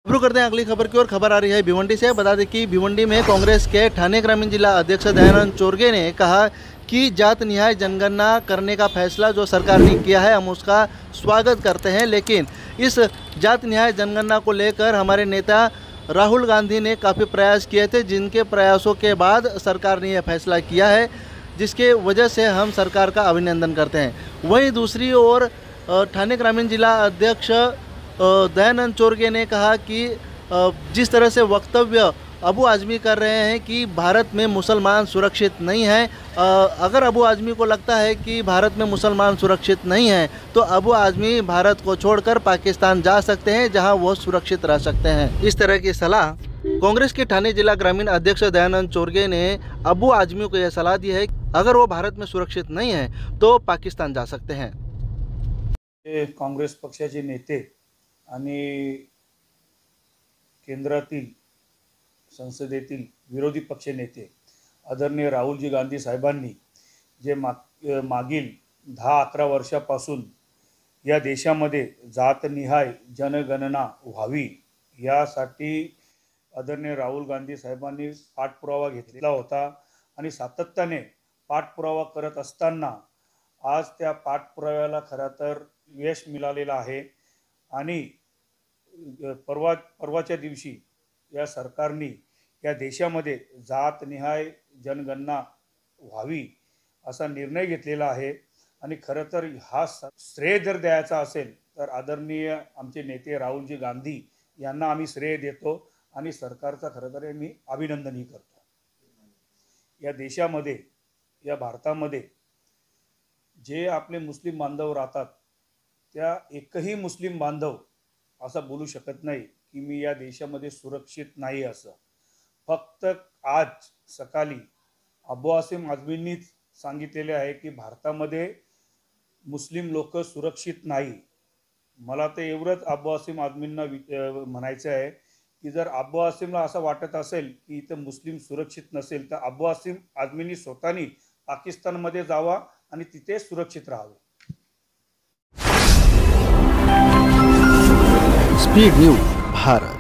शुरू करते हैं अगली खबर की ओर। खबर आ रही है भिवंडी से। बता दें कि भिवंडी में कांग्रेस के ठाणे ग्रामीण जिला अध्यक्ष दयानंद चोरगे ने कहा कि जात निहाय जनगणना करने का फैसला जो सरकार ने किया है हम उसका स्वागत करते हैं, लेकिन इस जात निहाय जनगणना को लेकर हमारे नेता राहुल गांधी ने काफ़ी प्रयास किए थे, जिनके प्रयासों के बाद सरकार ने यह फैसला किया है, जिसके वजह से हम सरकार का अभिनंदन करते हैं। वहीं दूसरी ओर ठाणे ग्रामीण जिला अध्यक्ष दयानंद चोरगे ने कहा कि जिस तरह से वक्तव्य अबू आज़मी कर रहे हैं कि भारत में मुसलमान सुरक्षित नहीं हैं, अगर अबू आज़मी को लगता है कि भारत में मुसलमान सुरक्षित नहीं हैं तो अबू आज़मी भारत को छोड़कर पाकिस्तान जा सकते हैं, जहां वो सुरक्षित रह सकते हैं। इस तरह की सलाह कांग्रेस के ठाणे जिला ग्रामीण अध्यक्ष दयानंद चोरगे ने अबू आज़मी को यह सलाह दी है, अगर वो भारत में सुरक्षित नहीं है तो पाकिस्तान जा सकते हैं। काँग्रेस पक्षाचे नेते आणि केंद्रातील संसदेतील विरोधी पक्ष नेते आदरणीय राहुलजी गांधी साहेबांनी जे मागील 10-11 वर्षापासून या देशामध्ये जातनिहाय जनगणना व्हावी यासाठी आदरणीय राहुल गांधी साहेबांनी पाठपुरावा घेतलेला होता आणि सातत्याने पाठपुरावा करत असताना आज त्या पाठपुराव्याला खरं तर यश मिळालेलं आहे आणि परवाच्या दिवशी या सरकारने या देशामध्ये जातनिहाय जनगणना व्हावी असा निर्णय घेतलेला आहे आणि खरं तर हा श्रेय जर द्यायचा असेल तर आदरणीय आमचे नेते राहुलजी गांधी यांना आम्ही श्रेय देतो आणि सरकारचा खरं तर मी अभिनंदनही करतो। या देशामध्ये या भारतामध्ये जे आपले मुस्लिम बांधव राहतात त्या एकही मुस्लिम बांधव असं बोलू शकत नाही की मी या देशामध्ये सुरक्षित नाही असं। फक्त आज सकाळी अबू आसिम आझमींनीच सांगितलेले आहे की भारतामध्ये मुस्लिम लोक सुरक्षित नाही। मला तर एवढंच अबू आसिम आझमींना म्हणायचं आहे की जर अबू आसिमला असं वाटत असेल की इथं मुस्लिम सुरक्षित नसेल तर अबू आसिम आझमींनी स्वतःनी पाकिस्तानमध्ये जावा आणि तिथे सुरक्षित राहावे। Speed news Bharat.